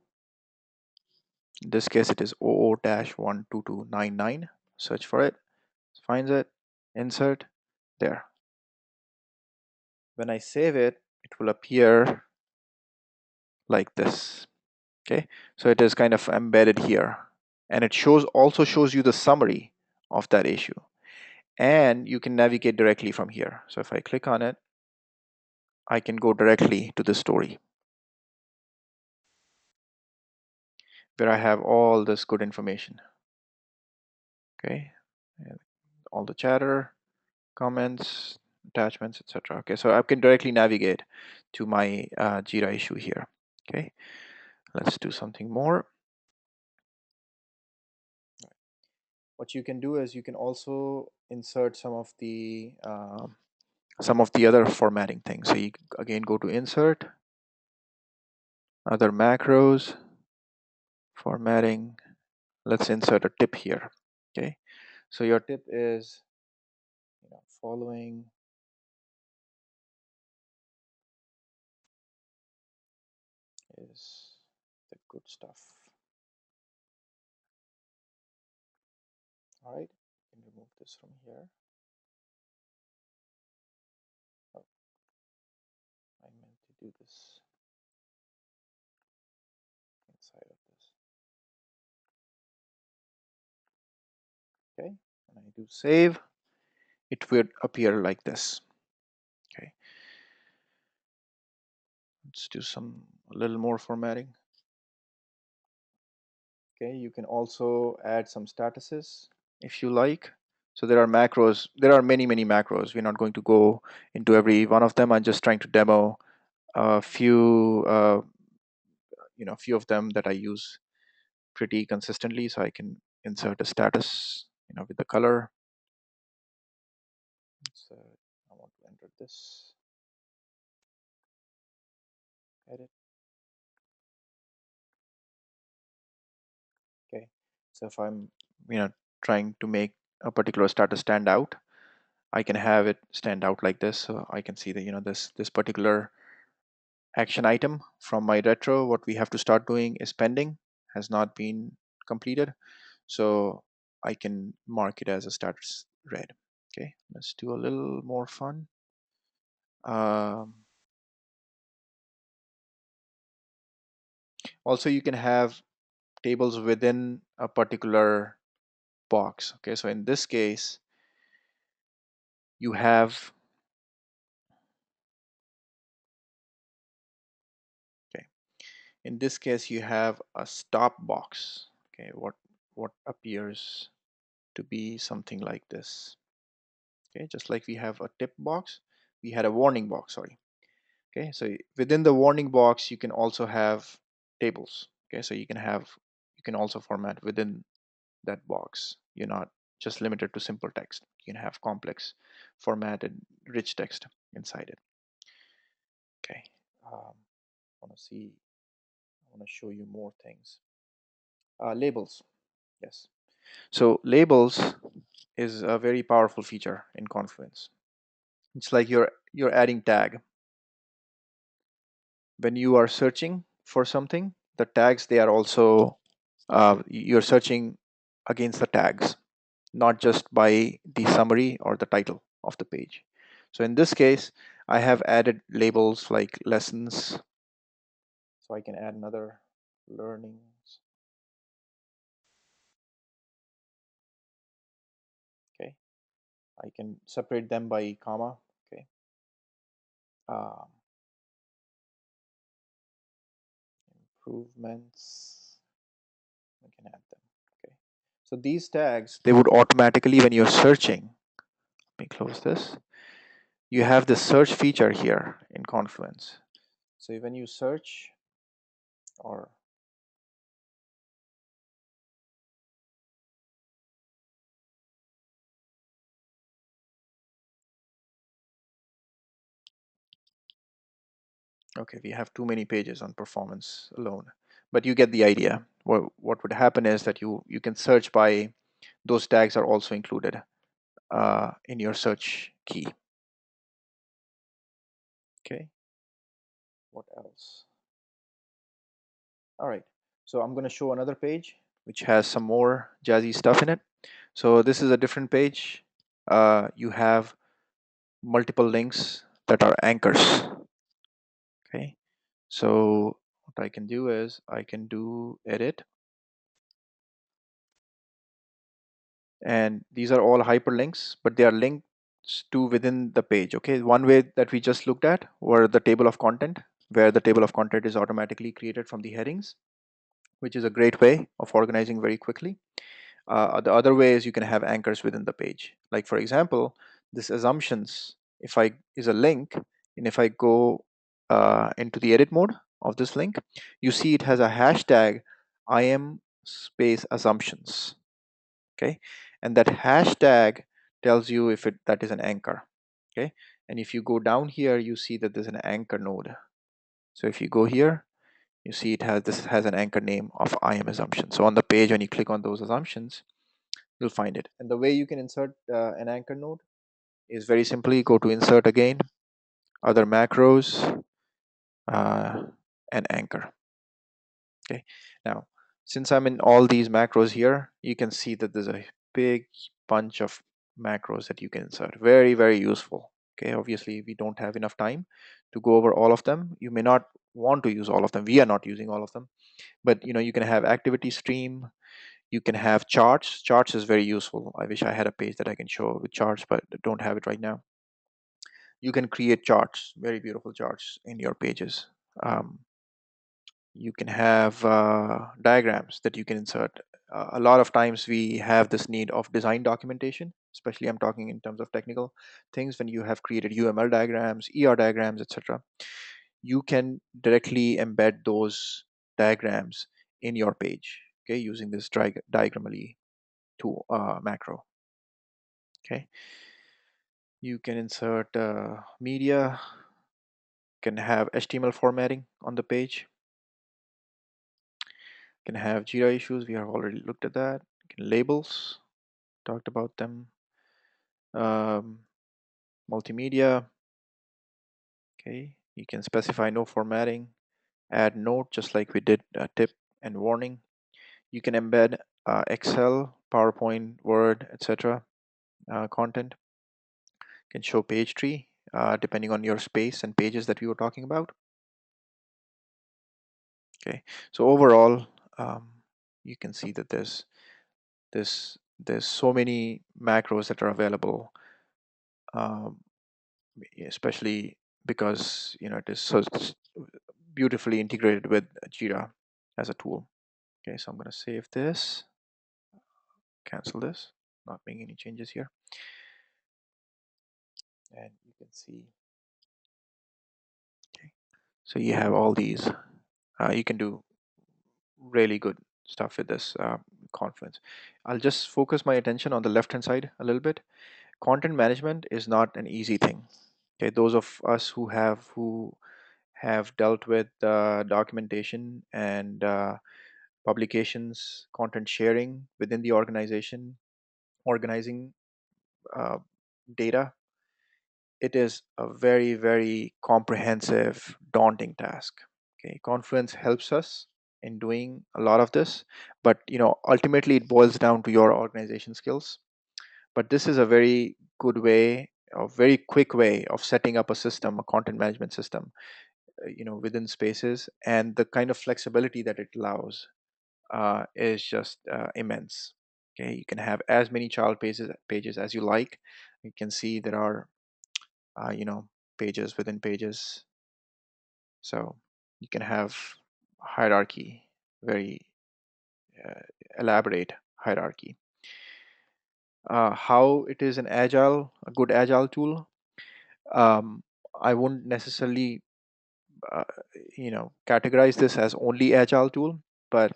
In this case, it is 00-12299. Search for it, finds it, insert there. When I save it, it will appear like this. Okay, so it is kind of embedded here, and it also shows you the summary of that issue, and you can navigate directly from here. So if I click on it, I can go directly to the story where I have all this good information. Okay, and all the chatter, comments, attachments, etc. Okay, so I can directly navigate to my Jira issue here. Okay, let's do something more. What you can do is you can also insert some of the other formatting things. So you again go to insert, other macros, formatting. Let's insert a tip here. Okay, so your tip is following is the good stuff. All right, you can remove this from here. Oh, I meant to do this inside of this. Okay, and I do save, it will appear like this. Okay, let's do a little more formatting. Okay, you can also add some statuses if you like. So there are macros, there are many macros. We're not going to go into every one of them. I'm just trying to demo a few few of them that I use pretty consistently. So I can insert a status with the color. So I want to enter this, edit. Okay, so if I'm trying to make a particular status stand out, I can have it stand out like this. So I can see that this particular action item from my retro, what we have to start doing is pending, has not been completed. So I can mark it as a status red. Okay, let's do a little more fun. Um, Also, you can have tables within a particular box. Okay, so in this case, you have, okay, in this case, you have a stop box. Okay, what appears to be something like this. Okay, just like we have a tip box, we had a warning box, sorry. Okay, so within the warning box, you can also have tables. Okay, so you can also format within that box. You're not just limited to simple text. You can have complex formatted rich text inside it. Okay, I want to see, I want to show you more things. Labels, yes. So labels is a very powerful feature in Confluence. It's like you're adding tag. When you are searching for something, the tags, they are also, you're searching against the tags, not just by the summary or the title of the page. So in this case, I have added labels like lessons. So I can add another learnings. Okay, I can separate them by comma. Okay, um, improvements. I can add them. Okay, so these tags, they would automatically, when you're searching, let me close this. You have the search feature here in Confluence. So when you search, or okay, we have too many pages on performance alone, but you get the idea. What would happen is that you can search by those tags are also included in your search key. Okay, what else? All right, so I'm going to show another page which has some more jazzy stuff in it. So this is a different page. You have multiple links that are anchors. Okay, so what I can do is I can do edit, and these are all hyperlinks, but they are links to within the page. Okay, one way that we just looked at were the table of content, where the table of content is automatically created from the headings, which is a great way of organizing very quickly. The other way is you can have anchors within the page. Like for example, this assumptions, if I is a link, and if I go into the edit mode of this link, you see it has a hashtag IM space assumptions. Okay, and that hashtag tells you if that is an anchor. Okay, and if you go down here, you see that there's an anchor node. So if you go here, you see it has this has an anchor name of IM assumption. So on the page, when you click on those assumptions, you'll find it. And the way you can insert an anchor node is very simply go to insert again, other macros, uh, and anchor. Okay, now since I'm in all these macros here, you can see that there's a big bunch of macros that you can insert. Very, very useful. Okay, obviously we don't have enough time to go over all of them. You may not want to use all of them. We are not using all of them, but you can have activity stream. You can have charts. Charts is very useful. I wish I had a page that I can show with charts, but don't have it right now. You can create charts, very beautiful charts in your pages. Um, you can have diagrams that you can insert. A lot of times we have this need of design documentation, especially I'm talking in terms of technical things. When you have created UML diagrams, ER diagrams, etc., you can directly embed those diagrams in your page, okay, using this diagramly tool macro. Okay, you can insert media, can have HTML formatting on the page, can have Jira issues. We have already looked at that. Can labels, talked about them. Um, Multimedia. Okay, You can specify no formatting, add note just like we did tip and warning. You can embed Excel, PowerPoint, Word, etc. Content. You can show page tree depending on your space and pages that we were talking about. Okay, so overall, you can see that there's so many macros that are available, um, especially because it is so beautifully integrated with Jira as a tool. Okay, so I'm going to save this, cancel this, not making any changes here, and you can see. Okay, so you have all these. You can do really good stuff with this Confluence. I'll just focus my attention on the left hand side a little bit. Content management is not an easy thing. Okay, those of us who have dealt with documentation and publications, content sharing within the organization, organizing uh, data, it is a very, very comprehensive, daunting task. Okay, Confluence helps us in doing a lot of this, but ultimately it boils down to your organization skills. But this is a very good way, a very quick way of setting up a system, a content management system, within spaces, and the kind of flexibility that it allows is just immense. Okay, you can have as many child pages as you like. You can see there are pages within pages, so you can have hierarchy, very uh, elaborate hierarchy. How it is a good agile tool. um, I wouldn't necessarily uh, categorize this as only agile tool, but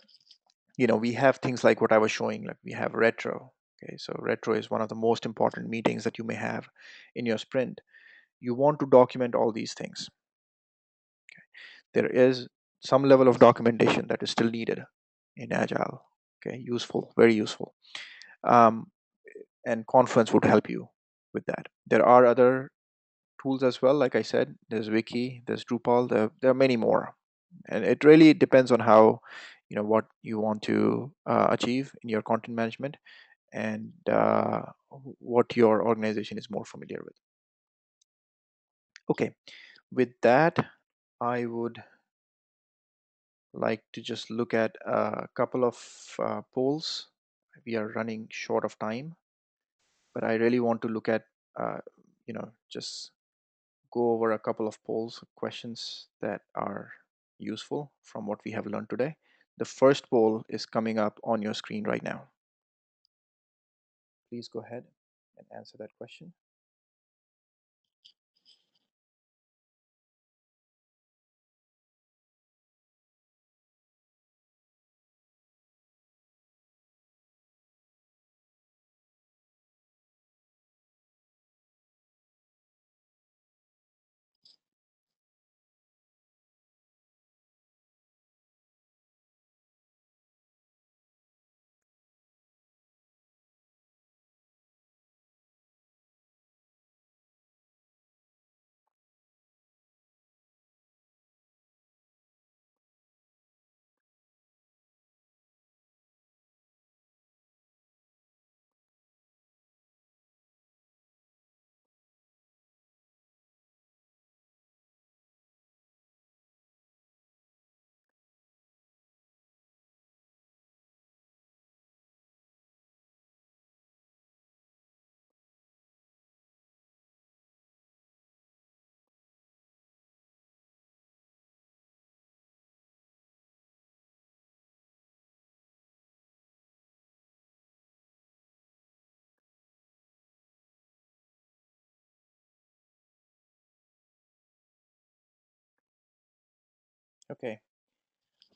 we have things like what I was showing, like we have retro. Okay, so retro is one of the most important meetings that you may have in your sprint. You want to document all these things. There is some level of documentation that is still needed in agile. Okay, useful, very useful. um, and Confluence would help you with that. There are other tools as well. Like I said, there's Wiki, there's Drupal, there are many more, and it really depends on how what you want to achieve in your content management, and what your organization is more familiar with. Okay, with that, I would like to just look at a couple of polls. We are running short of time, but I really want to look at just go over a couple of polls, questions that are useful from what we have learned today. The first poll is coming up on your screen right now. Please go ahead and answer that question. Okay,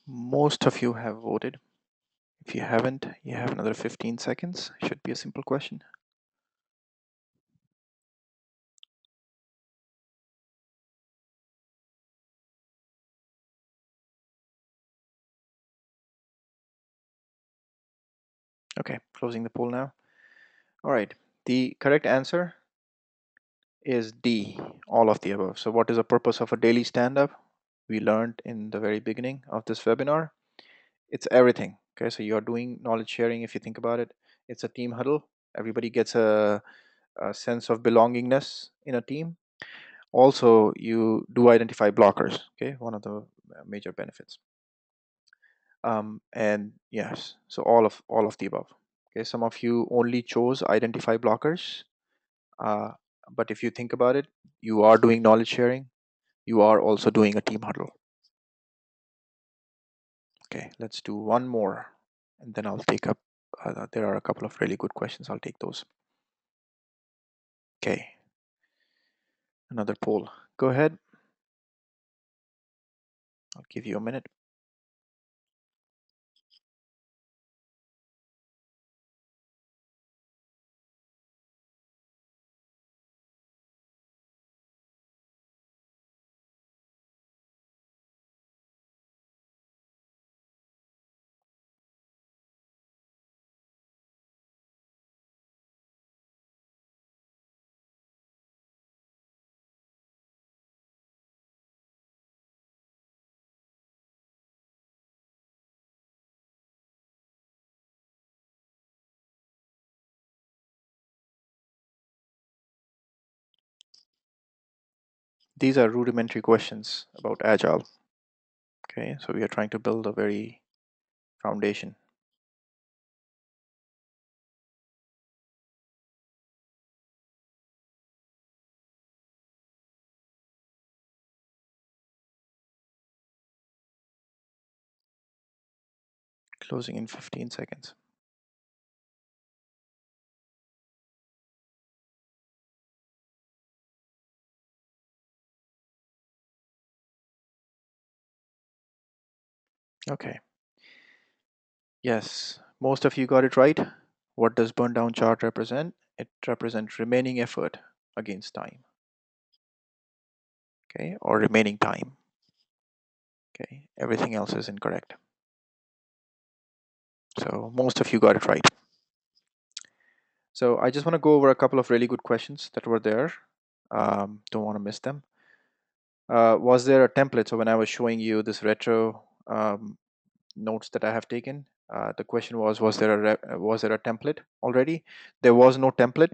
most of you have voted. If you haven't, you have another 15 seconds. Should be a simple question. Okay, closing the poll now. All right, the correct answer is D, all of the above. So what is the purpose of a daily stand-up? We learned in the very beginning of this webinar. It's everything. Okay, so you're doing knowledge sharing. If you think about it, it's a team huddle. Everybody gets a sense of belongingness in a team. Also, you do identify blockers. Okay, one of the major benefits. And yes, so all of the above. Okay, some of you only chose identify blockers, uh, but if you think about it, you are doing knowledge sharing. You are also doing a team huddle. Okay, let's do one more, and then I'll take up. There are a couple of really good questions. I'll take those. Okay, another poll. Go ahead. I'll give you a minute. These are rudimentary questions about Agile. Okay, so we are trying to build a very foundation. Closing in 15 seconds. Okay. Yes, most of you got it right. What does burn down chart represent? It represents remaining effort against time. Okay, or remaining time. Okay, everything else is incorrect. So most of you got it right. So I just want to go over a couple of really good questions that were there. Don't want to miss them. Was there a template? So when I was showing you this retro notes that I have taken, the question was there a template already? There was no template.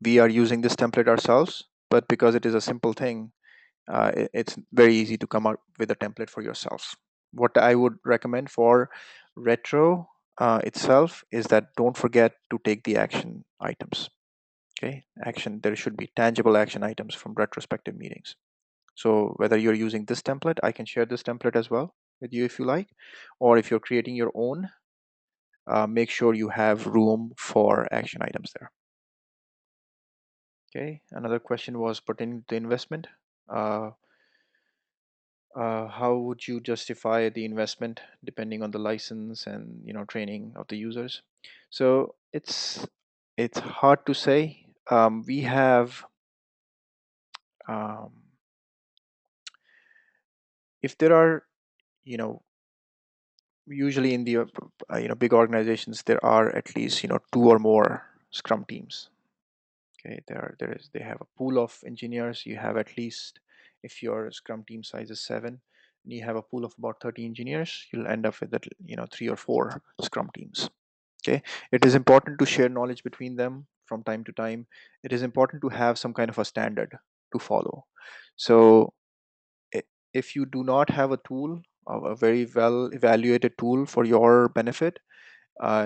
We are using this template ourselves, but because it is a simple thing, it's very easy to come up with a template for yourself. What I would recommend for retro itself is that don't forget to take the action items. Okay, action, there should be tangible action items from retrospective meetings. So whether you're using this template, I can share this template as well with you if you like, or if you're creating your own, make sure you have room for action items there. Okay, another question was pertaining to the investment. Uh, how would you justify the investment depending on the license and training of the users? So it's hard to say. We have um, if there are you know usually in the big organizations there are at least two or more Scrum teams. Okay, they have a pool of engineers. You have at least, if your Scrum team size is 7 and you have a pool of about 30 engineers, you'll end up with that 3 or 4 Scrum teams. Okay, it is important to share knowledge between them from time to time. It is important to have some kind of a standard to follow. So if you do not have a tool, a very well evaluated tool for your benefit,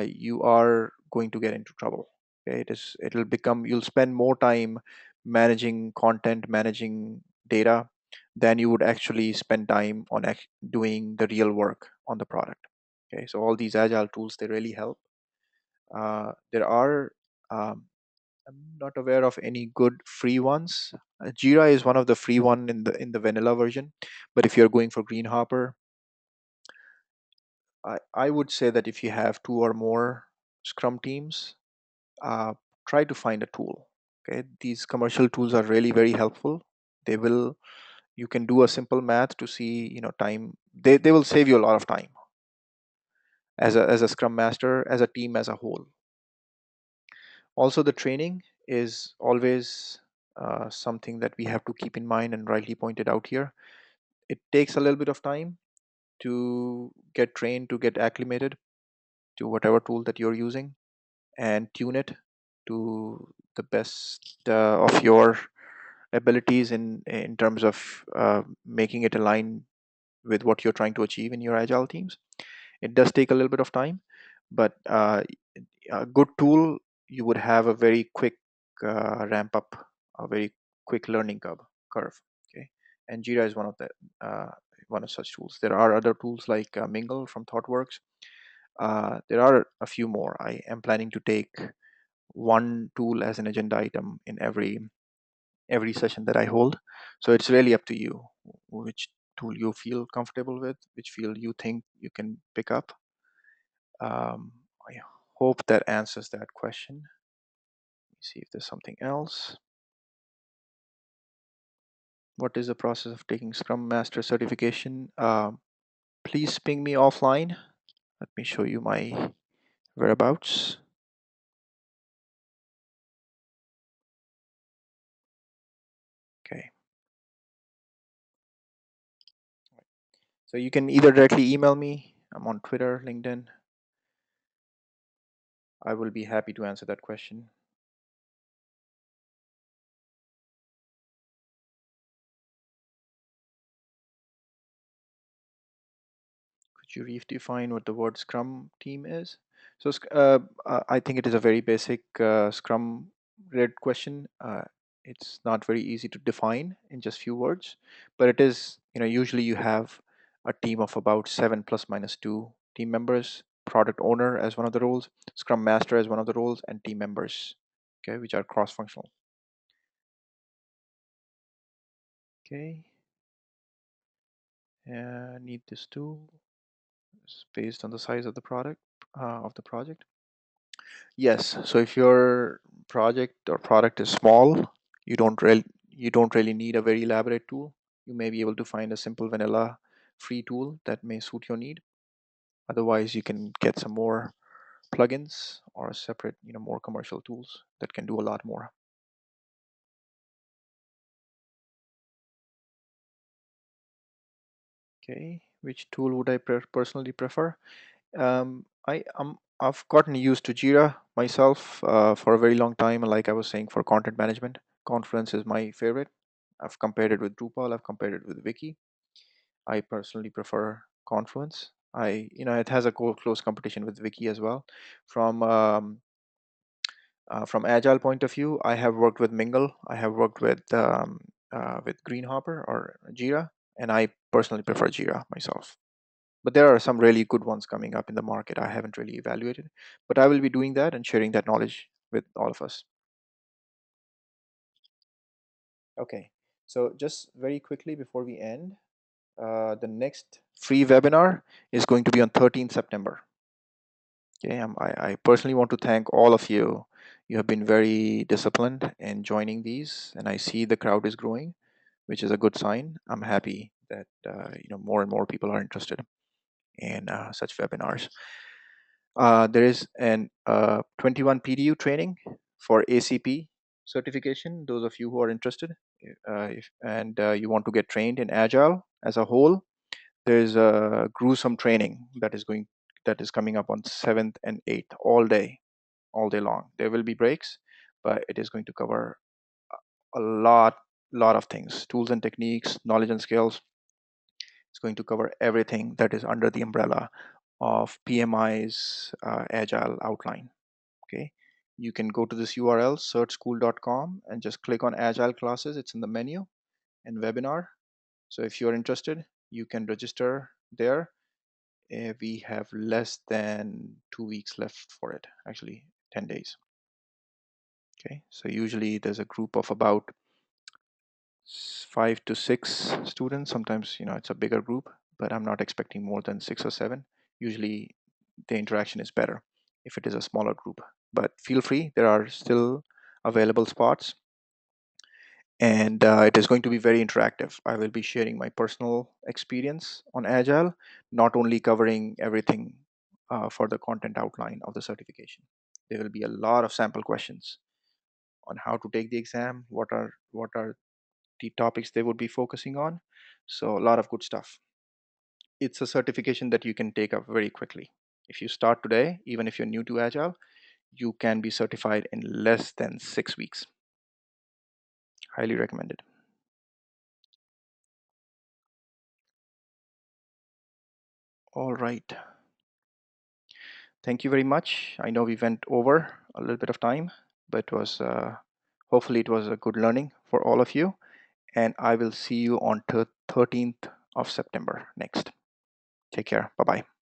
you are going to get into trouble. Okay, it'll become, you'll spend more time managing content, managing data, than you would actually spend time on doing the real work on the product. Okay, so all these agile tools, they really help. There are I'm not aware of any good free ones. Jira is one of the free one in the vanilla version, but if you're going for Greenhopper, I would say that if you have 2 or more Scrum teams, uh, try to find a tool. Okay, these commercial tools are really very helpful. They will, you can do a simple math to see time. They will save you a lot of time as a Scrum master, as a team as a whole. Also, the training is always something that we have to keep in mind and rightly pointed out here. It takes a little bit of time to get trained, to get acclimated to whatever tool that you're using, and tune it to the best of your abilities in terms of making it align with what you're trying to achieve in your agile teams. It does take a little bit of time, but a good tool, you would have a very quick ramp up, a very quick learning curve. Okay, and Jira is uh, one of such tools. There are other tools like Mingle from ThoughtWorks. There are a few more. I am planning to take one tool as an agenda item in every session that I hold. So it's really up to you which tool you feel comfortable with, which field you think you can pick up. I hope that answers that question. Let me see if there's something else. What is the process of taking Scrum Master certification? Please ping me offline. Let me show you my whereabouts. Okay. So you can either directly email me. I'm on Twitter, LinkedIn. I will be happy to answer that question. Could you redefine what the word Scrum team is? So I think it is a very basic Scrum related question. It's not very easy to define in just few words, but it is, usually you have a team of about seven plus minus two team members, product owner as one of the roles, Scrum Master as one of the roles, and team members, okay, which are cross-functional. Okay, need this tool. It's based on the size of the product of the project. Yes. So if your project or product is small, you don't really need a very elaborate tool. You may be able to find a simple vanilla free tool that may suit your need. Otherwise, you can get some more plugins or separate, more commercial tools that can do a lot more. Okay. Which tool would I personally prefer? I've gotten used to Jira myself for a very long time. And like I was saying, for content management, Confluence is my favorite. I've compared it with Drupal. I've compared it with Wiki. I personally prefer Confluence. It has a close competition with Wiki as well. From from Agile point of view, I have worked with Mingle. I have worked with Greenhopper or Jira, and I personally prefer Jira myself. But there are some really good ones coming up in the market. I haven't really evaluated, but I will be doing that and sharing that knowledge with all of us. Okay, so just very quickly before we end, the next free webinar is going to be on 13th September. Okay, I personally want to thank all of you. You have been very disciplined in joining these, and I see the crowd is growing, which is a good sign. I'm happy that more and more people are interested in such webinars. There is an 21 PDU training for ACP certification. Those of you who are interested, you want to get trained in Agile as a whole, there is a gruesome training that is coming up on 7th and 8th all day long. There will be breaks, but it is going to cover a lot of things, tools and techniques, knowledge and skills. It's going to cover everything that is under the umbrella of PMI's Agile outline. Okay, you can go to this URL searchschool.com and just click on Agile classes. It's in the menu and webinar. So if you're interested, you can register there. We have less than 2 weeks left for it, actually 10 days. Okay, so usually there's a group of about 5 to 6 students. Sometimes it's a bigger group, but I'm not expecting more than 6 or 7. Usually the interaction is better if it is a smaller group, but feel free, there are still available spots, and it is going to be very interactive. I will be sharing my personal experience on Agile, not only covering everything for the content outline of the certification. There will be a lot of sample questions on how to take the exam, what are the topics they would be focusing on. So a lot of good stuff. It's a certification that you can take up very quickly. If you start today, even if you're new to Agile, you can be certified in less than 6 weeks. Highly recommended. All right. Thank you very much. I know we went over a little bit of time, but it was hopefully it was a good learning for all of you. And I will see you on 13th of September next. Take care. Bye bye.